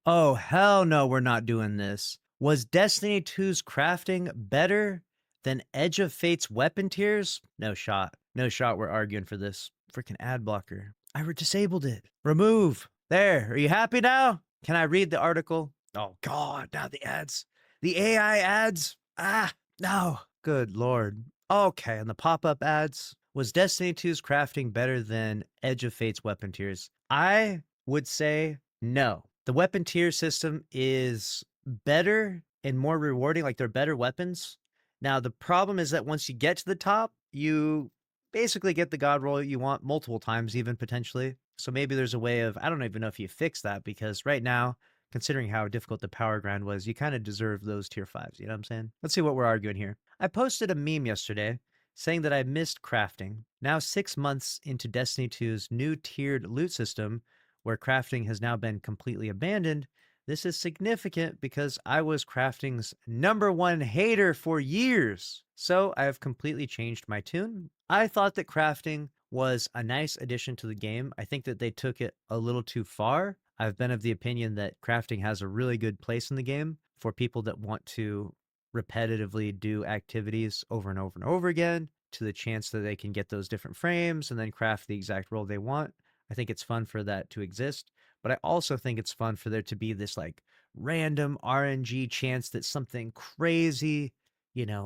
Oh, hell no, we're not doing this. Was Destiny 2's crafting better than Edge of Fate's weapon tiers? No shot. No shot we're arguing for this. Freaking ad blocker. Disabled it. Remove. There. Are you happy now? Can I read the article? Oh, God. Now the ads. The AI ads. Ah, no. Good Lord. Okay. And the pop up ads. Was Destiny 2's crafting better than Edge of Fate's weapon tiers? I would say no. The weapon tier system is better and more rewarding, like they're better weapons. Now, the problem is that once you get to the top, you basically get the god roll you want multiple times, even potentially. So maybe there's a way of, I don't even know if you fix that, because right now, considering how difficult the power grind was, you kind of deserve those tier 5s, you know what I'm saying? Let's see what we're arguing here. I posted a meme yesterday saying that I missed crafting. Now 6 months into Destiny 2's new tiered loot system, where crafting has now been completely abandoned, this is significant because I was crafting's #1 hater for years. So I have completely changed my tune. I thought that crafting was a nice addition to the game. I think that they took it a little too far. I've been of the opinion that crafting has a really good place in the game for people that want to repetitively do activities over and over and over again, to the chance that they can get those different frames and then craft the exact role they want. I think it's fun for that to exist, but I also think it's fun for there to be this like random RNG chance that something crazy,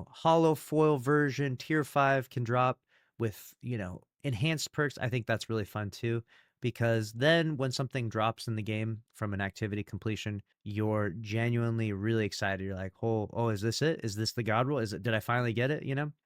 hollow foil version tier 5 can drop with, enhanced perks. I think that's really fun too, because then when something drops in the game from an activity completion, you're genuinely really excited. You're like, oh, is this it? Is this the god roll? Did I finally get it?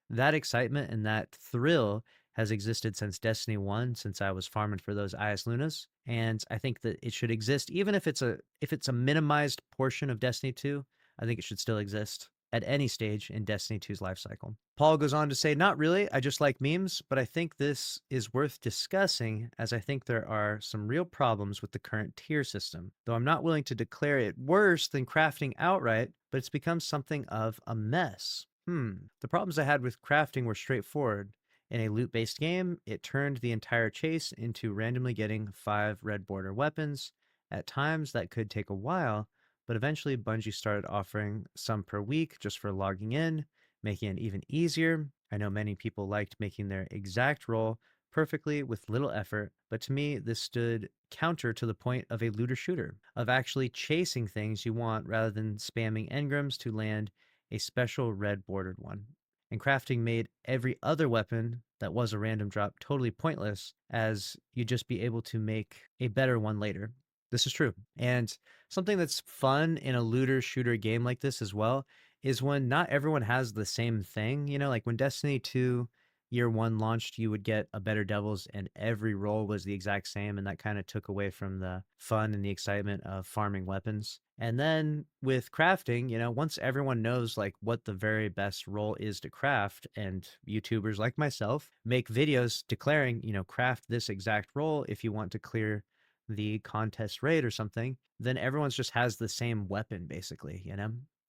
That excitement and that thrill has existed since Destiny 1, since I was farming for those IS Lunas. And I think that it should exist, even if it's a minimized portion of Destiny 2, I think it should still exist at any stage in Destiny 2's life cycle. Paul goes on to say, not really, I just like memes, but I think this is worth discussing, as I think there are some real problems with the current tier system. Though I'm not willing to declare it worse than crafting outright, but it's become something of a mess. The problems I had with crafting were straightforward. In a loot-based game, it turned the entire chase into randomly getting 5 red border weapons. At times, that could take a while, but eventually Bungie started offering some per week just for logging in, making it even easier. I know many people liked making their exact role perfectly with little effort, but to me, this stood counter to the point of a looter shooter, of actually chasing things you want rather than spamming engrams to land a special red bordered one. And crafting made every other weapon that was a random drop totally pointless, as you'd just be able to make a better one later. This is true. And something that's fun in a looter shooter game like this as well is when not everyone has the same thing. Like when Destiny 2 Year 1 launched, you would get a Better Devils and every role was the exact same. And that kind of took away from the fun and the excitement of farming weapons. And then with crafting, once everyone knows like what the very best role is to craft, and YouTubers like myself make videos declaring, craft this exact role if you want to clear the contest raid or something, then everyone's just has the same weapon basically.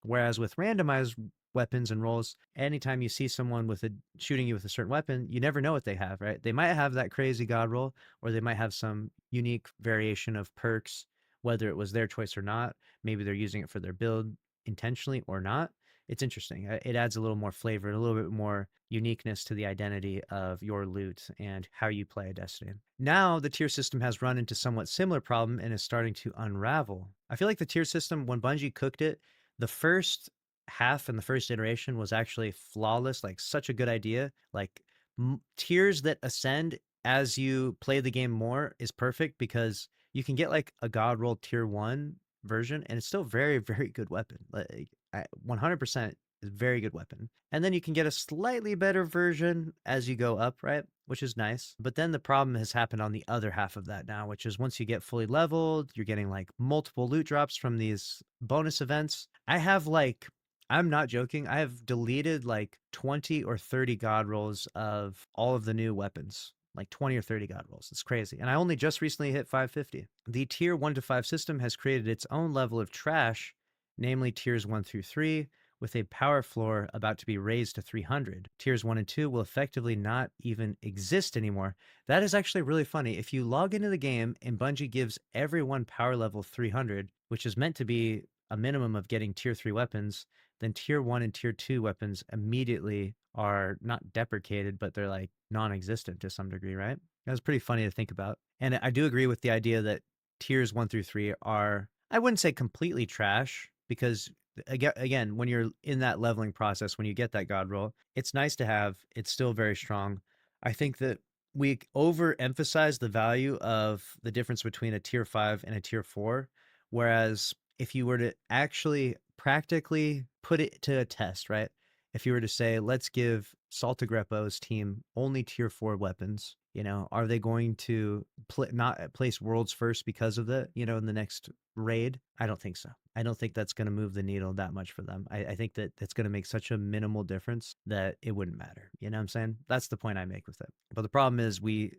Whereas with randomized weapons and roles, anytime you see someone shooting you with a certain weapon, you never know what they have, right? They might have that crazy god roll, or they might have some unique variation of perks, whether it was their choice or not. Maybe they're using it for their build intentionally or not. It's interesting. It adds a little more flavor and a little bit more uniqueness to the identity of your loot and how you play Destiny. Now, the tier system has run into somewhat similar problem and is starting to unravel. I feel like the tier system, when Bungie cooked it, the first half and the first iteration was actually flawless, like such a good idea. Like tiers that ascend as you play the game more is perfect, because you can get like a god roll tier 1 version and it's still very, very good weapon. Like 100% is very good weapon. And then you can get a slightly better version as you go up, right? Which is nice. But then the problem has happened on the other half of that now, which is once you get fully leveled, you're getting like multiple loot drops from these bonus events. I'm not joking, I have deleted like 20 or 30 god rolls of all of the new weapons. Like 20 or 30 god rolls. It's crazy. And I only just recently hit 550. The tier 1 to 5 system has created its own level of trash, namely tiers 1 through 3, with a power floor about to be raised to 300. Tiers 1 and 2 will effectively not even exist anymore. That is actually really funny. If you log into the game and Bungie gives everyone power level 300, which is meant to be a minimum of getting tier 3 weapons, then tier 1 and tier 2 weapons immediately are not deprecated, but they're like non-existent to some degree, right? That was pretty funny to think about. And I do agree with the idea that tiers 1 through 3 are, I wouldn't say completely trash, because again, when you're in that leveling process, when you get that god roll, it's nice to have. It's still very strong. I think that we overemphasize the value of the difference between a tier 5 and a tier 4, whereas if you were to actually practically put it to a test, right? If you were to say, let's give Saltagrepo's team only tier 4 weapons, are they going to not place worlds first because of that, in the next raid? I don't think so. I don't think that's going to move the needle that much for them. I think that it's going to make such a minimal difference that it wouldn't matter. You know what I'm saying? That's the point I make with it. But the problem is we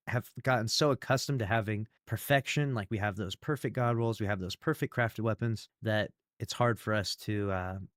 have gotten so accustomed to having perfection, like we have those perfect god rolls, we have those perfect crafted weapons, that it's hard for us to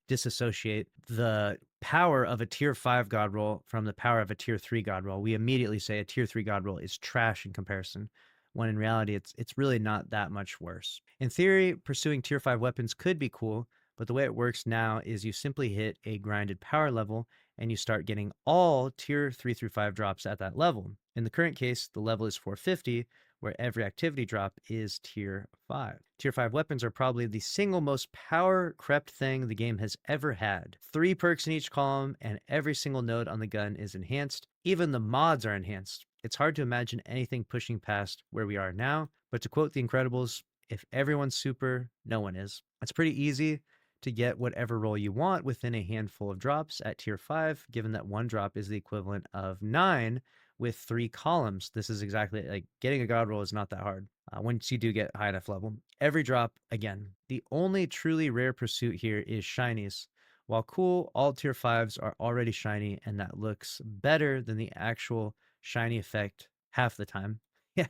disassociate the power of a tier 5 god roll from the power of a tier 3 god roll. We immediately say a tier 3 god roll is trash in comparison, when in reality it's really not that much worse. In theory, pursuing tier 5 weapons could be cool, but the way it works now is you simply hit a grinded power level and you start getting all tier 3 through 5 drops at that level. In the current case, the level is 450, where every activity drop is tier 5. Tier 5 weapons are probably the single most power crept thing the game has ever had. 3 perks in each column, and every single node on the gun is enhanced. Even the mods are enhanced. It's hard to imagine anything pushing past where we are now, but to quote The Incredibles, if everyone's super, no one is. It's pretty easy to get whatever roll you want within a handful of drops at tier 5, given that one drop is the equivalent of 9 with 3 columns. This is exactly like getting a god roll is not that hard once you do get high enough level. Every drop, again, the only truly rare pursuit here is shinies. While cool, all tier 5s are already shiny, and that looks better than the actual shiny effect half the time. Yeah,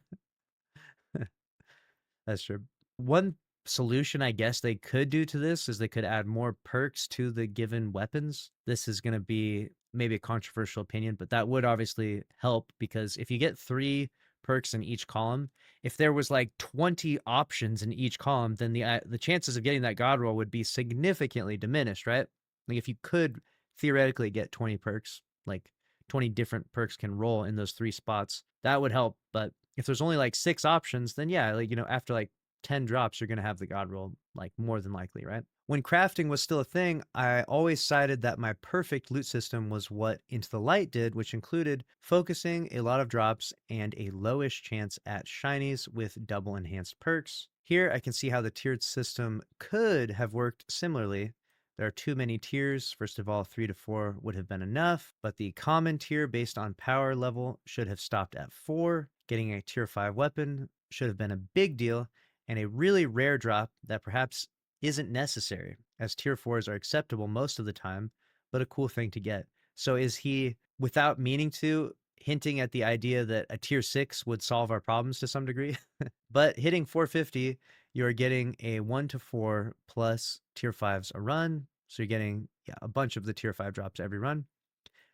that's true. One solution I guess they could do to this is they could add more perks to the given weapons. This is going to be maybe a controversial opinion, but that would obviously help, because if you get 3 perks in each column, if there was like 20 options in each column, then the chances of getting that god roll would be significantly diminished, right? Like if you could theoretically get 20 perks, like 20 different perks can roll in those 3 spots, that would help. But if there's only like 6 options, then yeah, like after like 10 drops, you're going to have the god roll, like more than likely, right? When crafting was still a thing, I always cited that my perfect loot system was what Into the Light did, which included focusing a lot of drops and a lowish chance at shinies with double enhanced perks. Here I can see how the tiered system could have worked similarly. There are too many tiers. First of all, 3 to 4 would have been enough, but the common tier based on power level should have stopped at 4. Getting a tier 5 weapon should have been a big deal, and a really rare drop that perhaps isn't necessary, as tier 4s are acceptable most of the time, but a cool thing to get. So is he, without meaning to, hinting at the idea that a tier 6 would solve our problems to some degree? But hitting 450, you're getting a 1 to 4 plus tier 5s a run. So you're getting a bunch of the tier 5 drops every run.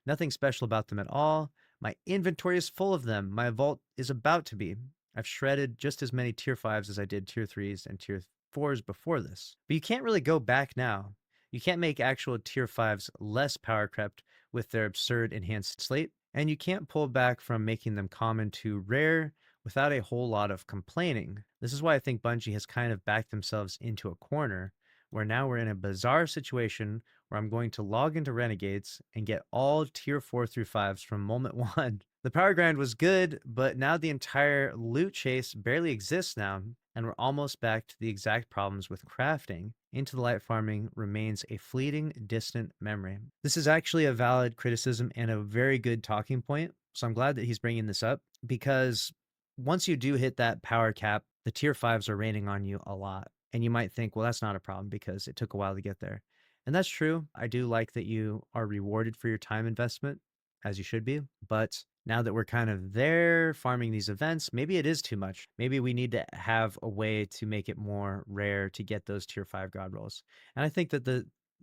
Nothing special about them at all. My inventory is full of them. My vault is about to be. I've shredded just as many tier 5s as I did tier 3s and tier 4s before this. But you can't really go back now. You can't make actual tier 5s less power crept with their absurd enhanced slate, and you can't pull back from making them common to rare without a whole lot of complaining. This is why I think Bungie has kind of backed themselves into a corner, where now we're in a bizarre situation where I'm going to log into Renegades and get all tier 4 through 5s from moment 1. The power grind was good, but now the entire loot chase barely exists now, and we're almost back to the exact problems with crafting. Into the Light farming remains a fleeting, distant memory. This is actually a valid criticism and a very good talking point, so I'm glad that he's bringing this up, because once you do hit that power cap, the tier 5s are raining on you a lot. And you might think, well, that's not a problem because it took a while to get there. And that's true. I do like that you are rewarded for your time investment, as you should be. But now that we're kind of there farming these events, maybe it is too much. Maybe we need to have a way to make it more rare to get those tier 5 god rolls. And I think that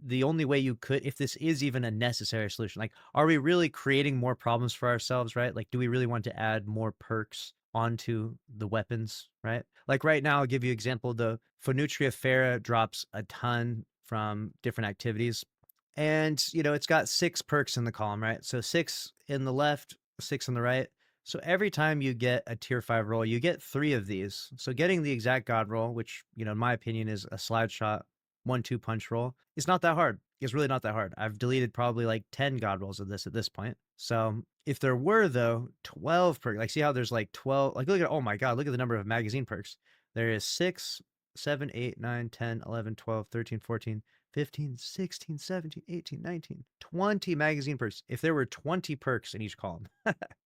the only way you could, if this is even a necessary solution, like, are we really creating more problems for ourselves, right? Like, do we really want to add more perks onto the weapons, right? Like right now, I'll give you an example. The Phoenutria Fera drops a ton from different activities. And, it's got 6 perks in the column, right? So 6 in the left, 6 on the right. So every time you get a tier 5 roll, you get 3 of these. So getting the exact god roll, which, in my opinion is a slide shot 1-2 punch roll, is not that hard. It's really not that hard. I've deleted probably like 10 god rolls of this at this point. So if there were, though, 12 perks, like see how there's like 12, like look at, oh my God, look at the number of magazine perks. There is 6, 7, 8, 9, 10, 11, 12, 13, 14, 15, 16, 17, 18, 19, 20 magazine perks. If there were 20 perks in each column,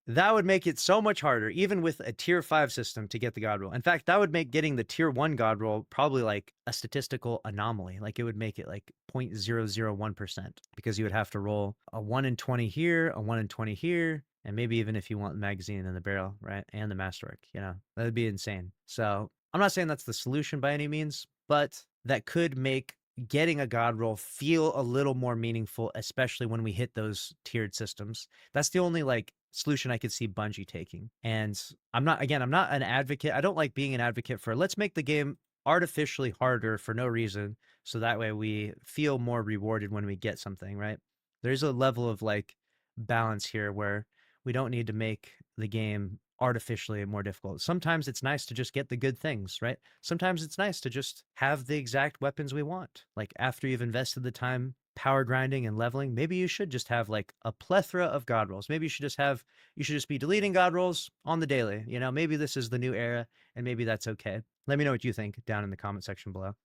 that would make it so much harder, even with a tier 5 system, to get the god roll. In fact, that would make getting the tier 1 god roll probably like a statistical anomaly. Like it would make it like 0.001%, because you would have to roll a 1 in 20 here, a 1 in 20 here, and maybe even if you want the magazine and the barrel, right? And the masterwork, that would be insane. So I'm not saying that's the solution by any means, but that could make getting a god roll feel a little more meaningful, especially when we hit those tiered systems. That's the only like solution I could see Bungie taking. And I'm not an advocate. I don't like being an advocate for let's make the game artificially harder for no reason, so that way we feel more rewarded when we get something, right? There's a level of like balance here where we don't need to make the game artificially more difficult. Sometimes it's nice to just get the good things, right? Sometimes it's nice to just have the exact weapons we want. Like after you've invested the time power grinding and leveling, maybe you should just have like a plethora of god rolls. Maybe you should just be deleting god rolls on the daily. Maybe this is the new era, and maybe that's okay. Let me know what you think down in the comment section below.